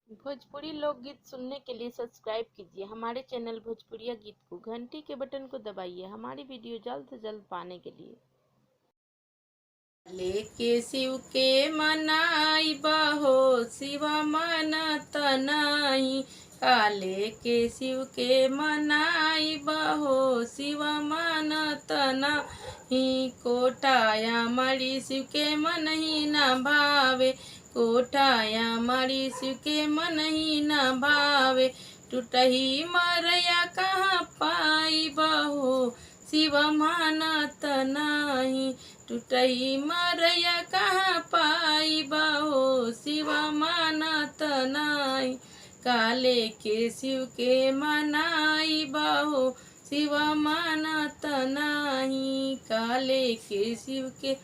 भोजपुरी लोकगीत सुनने के लिए सब्सक्राइब कीजिए हमारे चैनल भोजपुरिया गीत को। घंटी के बटन को दबाइए हमारी वीडियो जल्द से जल्द पाने के लिए। लेके शिव के मनाई बहो शिवा मनत नाही। काले के शिव के मनाई बहो शिवा मनत नाही। कोटाया मरी शिव के मन ही न भावे। कोठाया मरी शिव के मन ही न भावे। टूटही मरया कहाँ पाई बहो शिव मानत नाही। टूटही मरया कहाँ पाई बहो शिव मानत नाही। काले के शिव के मनाई बहो शिव मानत नाही। काले के शिव के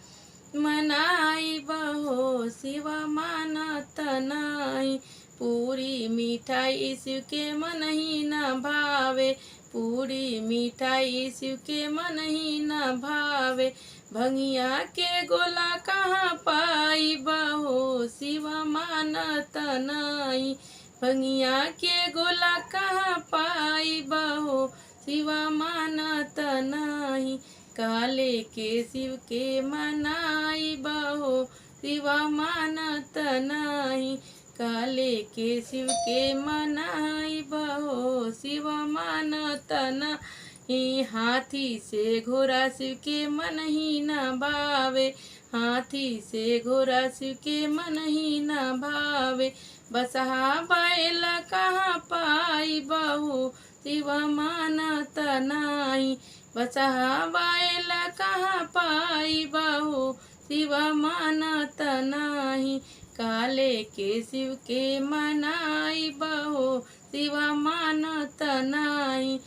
मनाई बहो शिव मानत नाही। पूरी मिठाई शिव के मन ही न भावे। पूरी मिठाई शिव के मन ही न भावे। भंगिया के गोला कहाँ पाई बहो शिव मानत नाही। भंगिया के गोला कहाँ पाई बहो शिव मानत नाही। काले के शिव के मनाई बहो शिव मानत नाही। काले के शिव के मनाई बहो शिव मानत नाही। हाथी से घोड़ा शिव के मन ही न भावे। हाथी से घोड़ा शिव के मन ही न भावे। बसहा बैल कहाँ पाई बहो शिव मानत नाही। बसहा बैल कहाँ पाई बहो शिव मानत नाही। काले के शिव के मनाई बहो शिव मानत नाही।